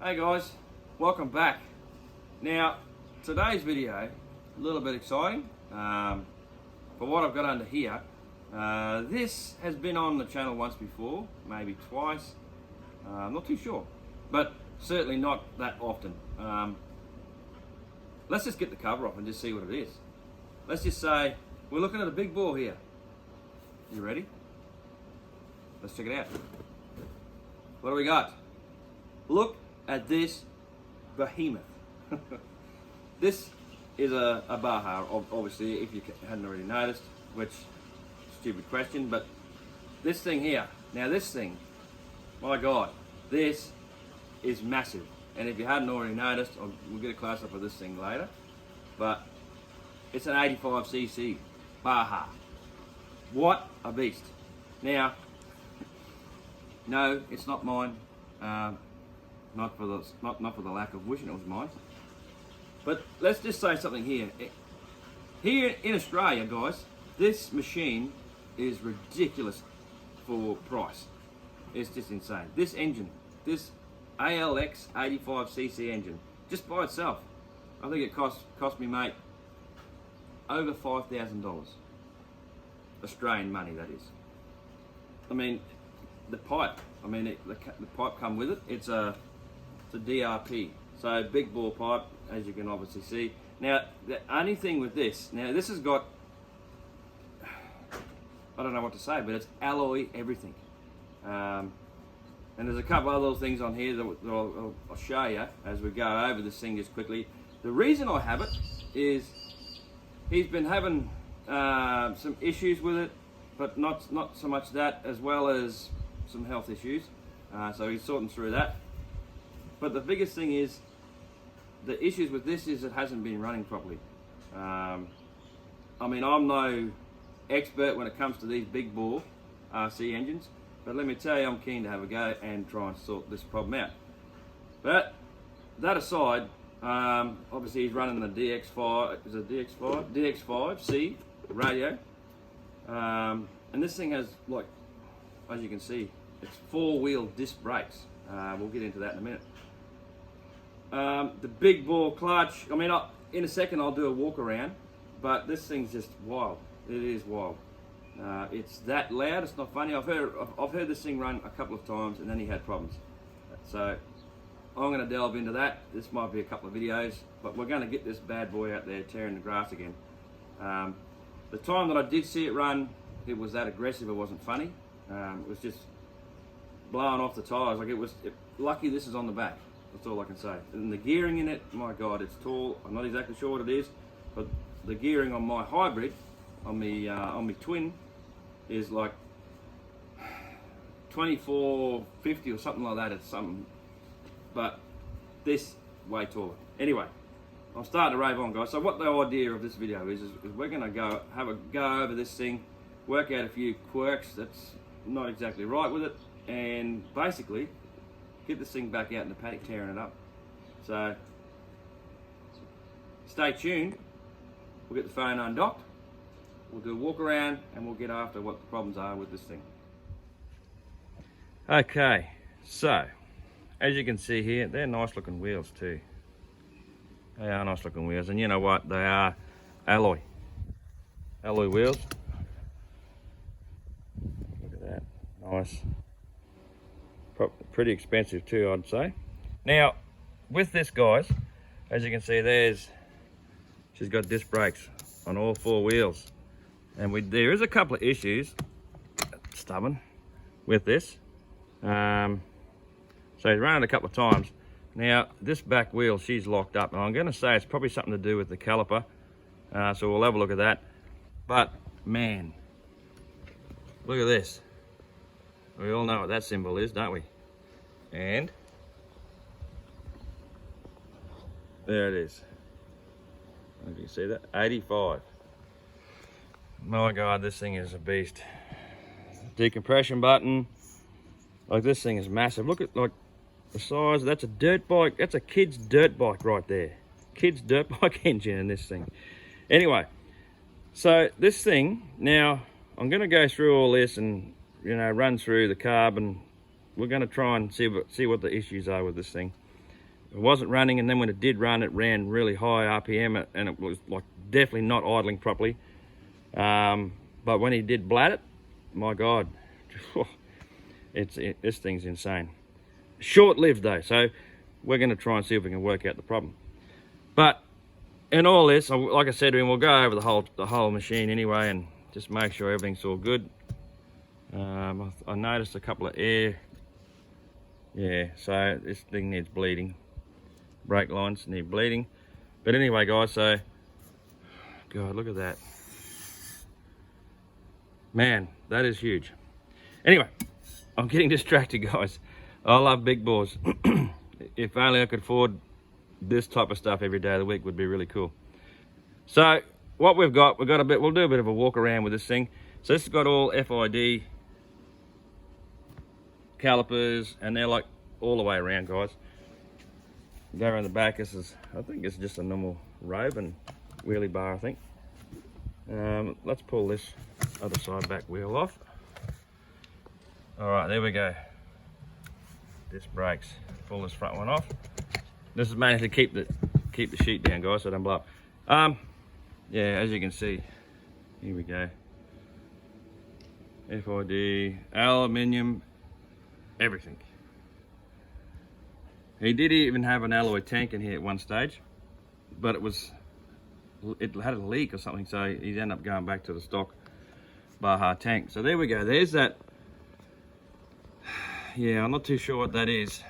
Hey guys, welcome back. Now, today's video, a little bit exciting for what I've got under here. This has been on the channel once before, maybe twice, I'm not too sure, but certainly not that often. Let's just get the cover off and just see what it is. Let's just say we're looking at a big bore here. You ready? Let's check it out. What do we got? Look at this behemoth. This is a baja, obviously, if you hadn't already noticed, which, stupid question, but this thing here, now this thing, my God, this is massive. And if you hadn't already noticed, we'll get a close-up of this thing later, but it's an 85cc baja. What a beast. Now, no, it's not mine. Not for the lack of wishing it was mine. But let's just say something here. Here in Australia, guys, this machine is ridiculous for price. It's just insane. This engine, this ALX 85cc engine, just by itself, I think it cost me, mate, over $5,000. Australian money, that is. I mean, the pipe, the pipe come with it. It's a DRP, so big bore pipe, as you can obviously see. Now, the only thing with this, now this has got, I don't know what to say, but it's alloy everything. And there's a couple other little things on here that I'll show you as we go over this thing just quickly. The reason I have it is he's been having some issues with it, but not so much that, as well as some health issues. So he's sorting through that. But the biggest thing is, the issues with this is it hasn't been running properly. I'm no expert when it comes to these big bore RC engines, but let me tell you, I'm keen to have a go and try and sort this problem out. But that aside, obviously he's running the DX5, is it DX5? DX5C radio. And this thing has, like, as you can see, it's 4-wheel disc brakes. We'll get into that in a minute. The big bore clutch, in a second I'll do a walk around, but this thing's just wild. It is wild. It's that loud, it's not funny. I've heard this thing run a couple of times and then he had problems. So I'm going to delve into that. This might be a couple of videos, but we're going to get this bad boy out there tearing the grass again. The time that I did see it run, it was that aggressive, it wasn't funny. It was just blowing off the tyres. Lucky this is on the back. That's all I can say. And the gearing in it, my God, it's tall. I'm not exactly sure what it is, but the gearing on my hybrid, on my twin, is like 2450 or something like that. It's something, but this way taller. Anyway, I'm starting to rave on, guys. So what the idea of this video is we're going to have a go over this thing, work out a few quirks that's not exactly right with it, and basically get this thing back out in the paddock tearing it up. So stay tuned. We'll get the phone undocked, we'll do a walk around, and we'll get after what the problems are with this thing. Okay, so as you can see here, they're nice looking wheels too. They are nice looking wheels, and you know what, they are alloy wheels. Look at that, nice. Pretty expensive too, I'd say. Now, with this, guys, as you can see, she's got disc brakes on all 4 wheels, and there is a couple of issues, stubborn, with this. So he's run it a couple of times. Now, this back wheel, she's locked up, and I'm going to say it's probably something to do with the caliper. So we'll have a look at that. But man, look at this. We all know what that symbol is, don't we? And there it is. You can see that, 85. My God, this thing is a beast. Decompression button. Like, this thing is massive. Look at, like, the size. That's a dirt bike. That's a kid's dirt bike right there. Kid's dirt bike engine in this thing. Anyway, so this thing, now I'm going to go through all this and, run through the carb, and we're going to try and see what the issues are with this thing. it wasn't running, and then when it did run, it ran really high RPM, and it was like definitely not idling properly. But when he did blat it, my God, this thing's insane. Short-lived though, so we're going to try and see if we can work out the problem. But in all this, like I said to him, we'll go over the whole machine anyway, and just make sure everything's all good. I noticed a couple of air. Yeah, so this thing needs bleeding. Brake lines need bleeding. But anyway, guys, so God, look at that. Man, that is huge. Anyway, I'm getting distracted, guys. I love big bores. If only I could afford this type of stuff every day of the week, would be really cool. So what we've got a bit, we'll do a bit of a walk around with this thing. So this has got all FID calipers, and they're like all the way around, guys. Go around the back. This is, I think it's just a normal Raven wheelie bar, I think. Let's pull this other side back wheel off. All right, there we go. This brakes. Pull this front one off. This is mainly to keep the sheet down, guys, so it don't blow up. Yeah, as you can see, here we go. FID, aluminium, everything. He did even have an alloy tank in here at one stage, but it had a leak or something, so he ended up going back to the stock Baja tank. So there we go. There's that. Yeah, I'm not too sure what that is.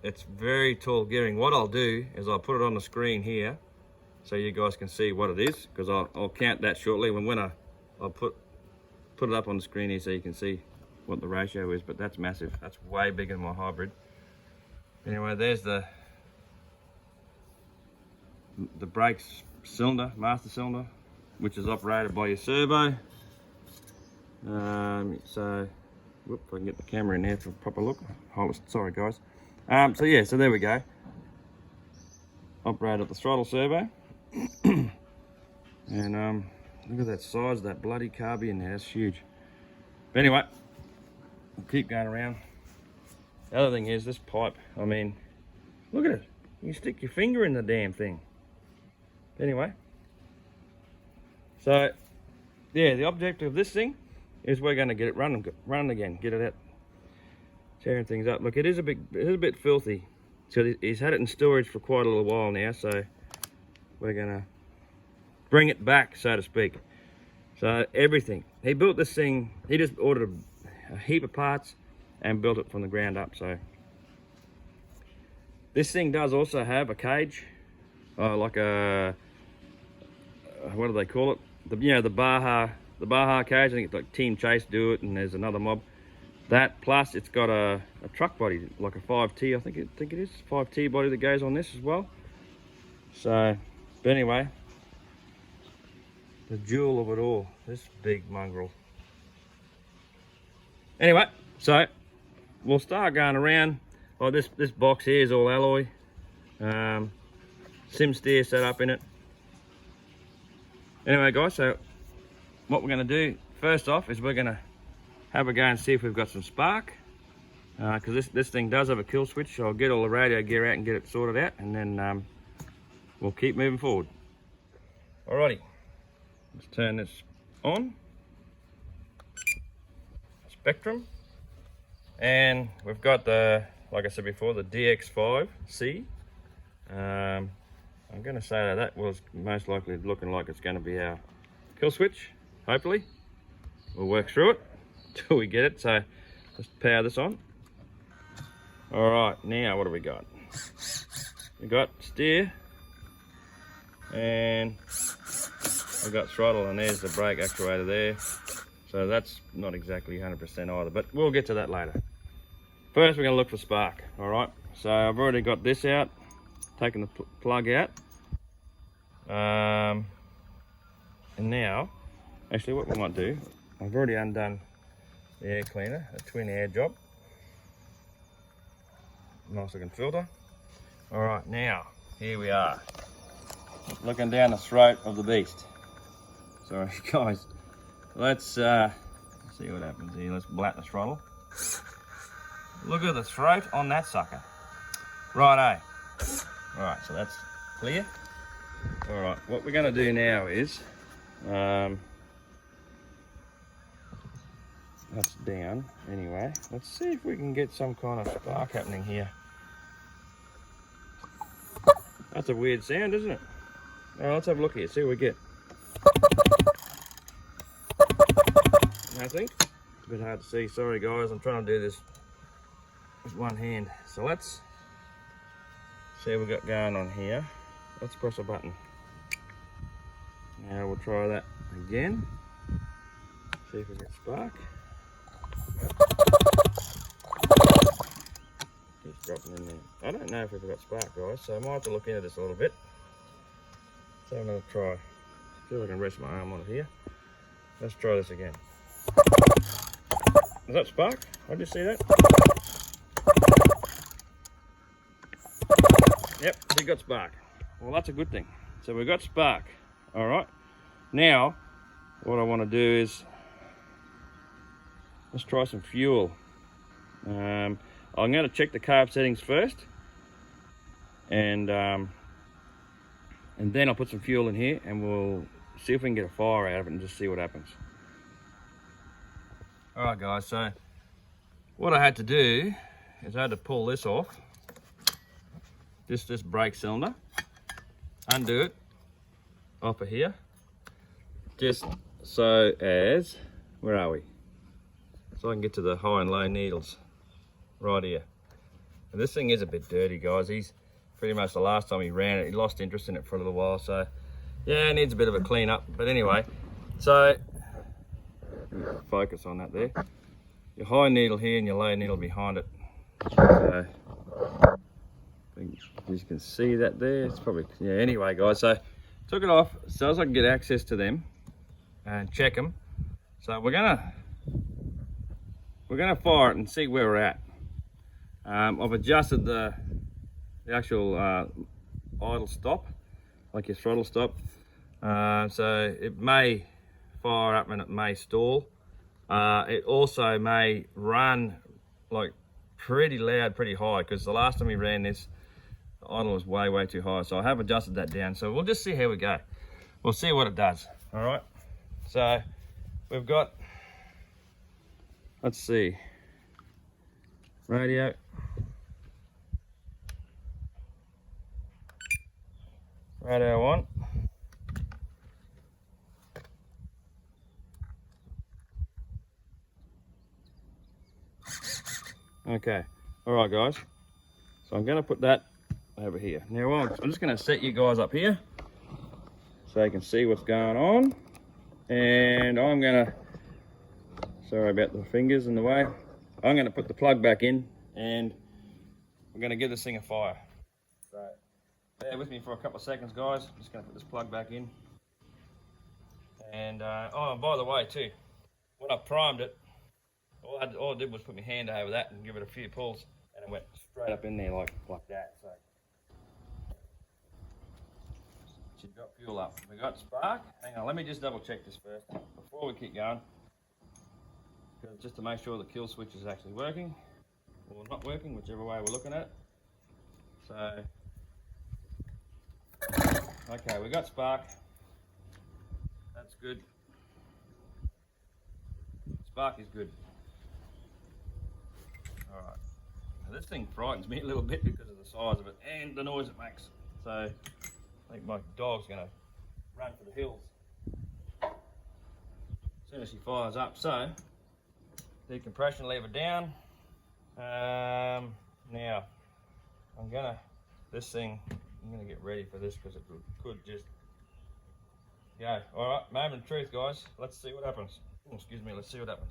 It's very tall gearing. What I'll do is I'll put it on the screen here so you guys can see what it is, because I'll count that shortly when I'll put it up on the screen here so you can see what the ratio is. But that's massive. That's way bigger than my hybrid. Anyway, there's the brakes cylinder, master cylinder, which is operated by your servo. So whoop, if I can get the camera in there for a proper look. Sorry guys. So yeah, so there we go. Operated at the throttle servo. And look at that size of that bloody carby in there, that's huge. But anyway, we'll keep going around. The other thing is this pipe. I mean, look at it. You can stick your finger in the damn thing. Anyway, so yeah, the objective of this thing is we're going to get it running again, get it out, tearing things up. Look, it is a bit filthy. So he's had it in storage for quite a little while now, so we're going to bring it back, so to speak. So everything, he built this thing, he just ordered a heap of parts and built it from the ground up. So this thing does also have a cage, like a, what do they call it? The Baja cage. I think it's like Team Chase do it, and there's another mob. That plus it's got a truck body, like a 5T. I think it is 5T body that goes on this as well. So, but anyway, the jewel of it all, this big mongrel. Anyway, so we'll start going around. Oh, this box here is all alloy. Sim steer set up in it. Anyway guys, so what we're going to do first off is we're going to have a go and see if we've got some spark, because this thing does have a kill switch. So I'll get all the radio gear out and get it sorted out, and then we'll keep moving forward. Alrighty, let's turn this on. Spectrum, and we've got the, like I said before, the DX5C. I'm going to say that was most likely looking like it's going to be our kill switch. Hopefully we'll work through it till we get it. So let's power this on. All right, now what do we got? We got steer, and I got throttle, and there's the brake actuator there. So that's not exactly 100% either, but we'll get to that later. First we're going to look for spark. All right, so I've already got this out, taken the plug out, and now actually what we might do, I've already undone the air cleaner, a twin air job, nice looking filter. All right, now here we are, looking down the throat of the beast. Sorry guys, let's see what happens here. Let's blat the throttle. Look at the throat on that sucker. Righto. Alright, so that's clear. Alright, what we're going to do now is, that's down anyway. Let's see if we can get some kind of spark happening here. That's a weird sound, isn't it? Alright, let's have a look here, see what we get. Nothing. It's a bit hard to see, sorry guys, I'm trying to do this with one hand. So let's see what we've got going on here. Let's press a button. Now we'll try that again. See if we get spark. Just dropping in there. I don't know if we've got spark, guys, so I might have to look into this a little bit. Let's have another try. See if I can rest my arm on it here. Let's try this again. Is that spark? Did you see that? Yep, we got spark. Well, that's a good thing. So we got spark. All right. Now, what I want to do is let's try some fuel. I'm going to check the carb settings first, and then I'll put some fuel in here, and we'll see if we can get a fire out of it and just see what happens. All right, guys. So what I had to do is I had to pull this off. Just this brake cylinder, undo it off of here, just so as, where are we? So I can get to the high and low needles right here. And this thing is a bit dirty, guys. He's pretty much, the last time he ran it, he lost interest in it for a little while. So yeah, it needs a bit of a clean up. But anyway, so focus on that there. Your high needle here and your low needle behind it. So you can see that there. It's probably, yeah, anyway guys, so took it off so as I can get access to them and check them. So we're gonna fire it and see where we're at. I've adjusted the actual idle stop, like your throttle stop, so it may fire up and it may stall. It also may run like pretty loud, pretty high, because the last time we ran this, the idle was way too high. So I have adjusted that down. So we'll just see how we go. We'll see what it does. All right. So we've got, let's see, radio. Radio on. Okay. All right, guys. So I'm going to put that over here. Now I'm just going to set you guys up here so you can see what's going on. And I'm going to, sorry about the fingers in the way, I'm going to put the plug back in and we're going to give this thing a fire. So bear with me for a couple of seconds, guys. I'm just going to put this plug back in. And oh, and by the way too, when I primed it, all I did was put my hand over that and give it a few pulls, and it went straight up in there like that. So she's got fuel up. We got spark. Hang on, let me just double check this first before we keep going, just to make sure the kill switch is actually working or not working, whichever way we're looking at it. So okay, we got spark. That's good. Spark is good. Alright, now this thing frightens me a little bit because of the size of it and the noise it makes. So I think my dog's going to run for the hills as soon as she fires up. So decompression lever down. Now I'm going to get ready for this because it could just go. Alright, moment of truth, guys. Let's see what happens. Oh, excuse me, let's see what happens.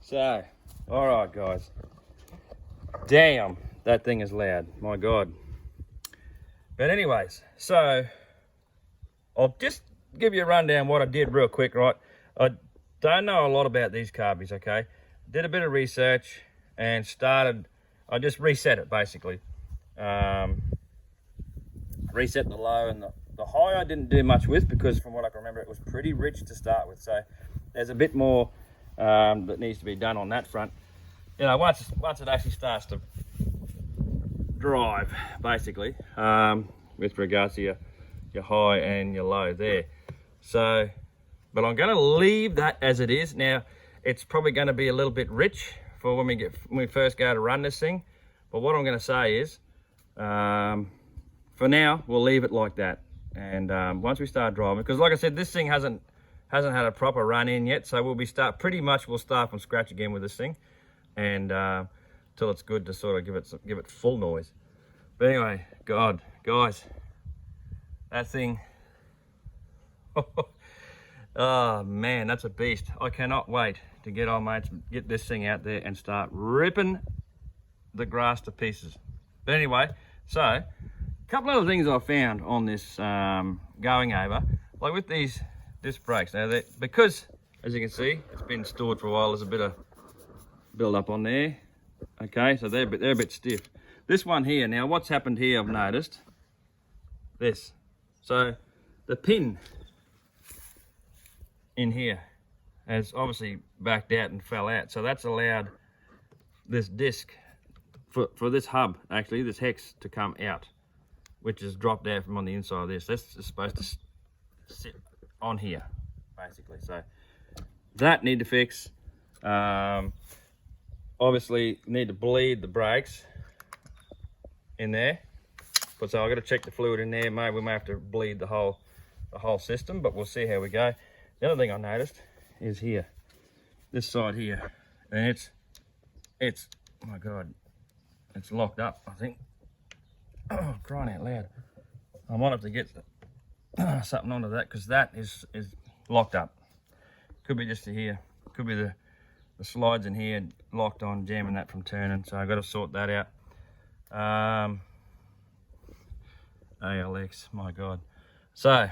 So, all right, guys. Damn, that thing is loud. My God. But anyways, so I'll just give you a rundown what I did real quick, right? I don't know a lot about these carbies, okay? Did a bit of research and I just reset it basically. Reset the low and the high I didn't do much with, because from what I can remember it was pretty rich to start with. So there's a bit more that needs to be done on that front. You know, once it actually starts to drive, basically, with regards to your high and your low there. So, but I'm going to leave that as it is. Now, it's probably going to be a little bit rich for when we first go to run this thing. But what I'm going to say is, for now, we'll leave it like that. And once we start driving, because like I said, this thing hasn't had a proper run in yet, so we'll start from scratch again with this thing, and till it's good to sort of give it full noise. But anyway, God, guys, that thing, oh man, that's a beast. I cannot wait to get our mates, get this thing out there and start ripping the grass to pieces. But anyway, so a couple other things I found on this going over, like with these disc brakes. Now, because as you can see, it's been stored for a while, there's a bit of build up on there. Okay, so they're a bit stiff. This one here, now what's happened here, I've noticed this. So the pin in here has obviously backed out and fell out. So that's allowed this disc for this hub, actually, this hex to come out, which is dropped out from on the inside of this. This is supposed to sit on here, basically. So that need to fix. Obviously need to bleed the brakes in there, but so I've got to check the fluid in there. We may have to bleed the whole system, but we'll see how we go. The other thing I noticed is here, this side here, and it's oh my God, it's locked up, I think. Oh, crying out loud. I might have to get something onto that, because that is locked up. Could be just here, could be the slides in here locked on, jamming that from turning, so I've got to sort that out. ALX, my God. So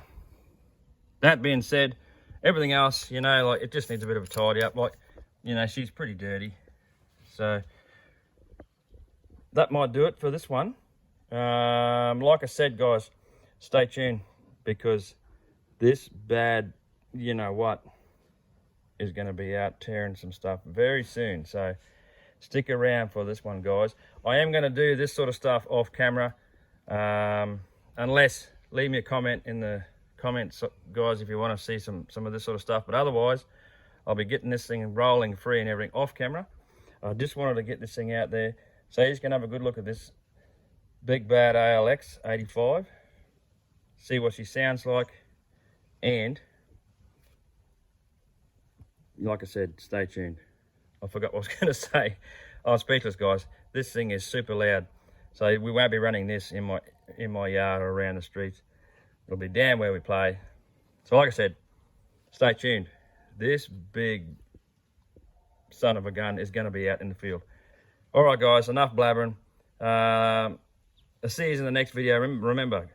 that being said, everything else, you know, like, it just needs a bit of a tidy up. Like, you know, she's pretty dirty, so that might do it for this one. Like I said, guys, stay tuned, because this bad, you know what, is going to be out tearing some stuff very soon. So stick around for this one, guys. I am going to do this sort of stuff off camera, unless, leave me a comment in the comments, guys, if you want to see some of this sort of stuff. But otherwise, I'll be getting this thing rolling free and everything off camera. I just wanted to get this thing out there, so you can have a good look at this big bad ALX 85, see what she sounds like, and like I said, stay tuned. I forgot what I was going to say. I'm speechless, guys. This thing is super loud, so we won't be running this in my yard or around the streets. It'll be down where we play. So like I said, stay tuned. This big son of a gun is going to be out in the field. All right, guys, enough blabbering. I'll see you in the next video. Remember,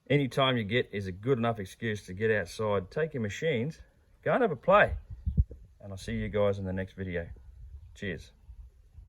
any time you get is a good enough excuse to get outside, take your machines, go and have a play. And I'll see you guys in the next video. Cheers.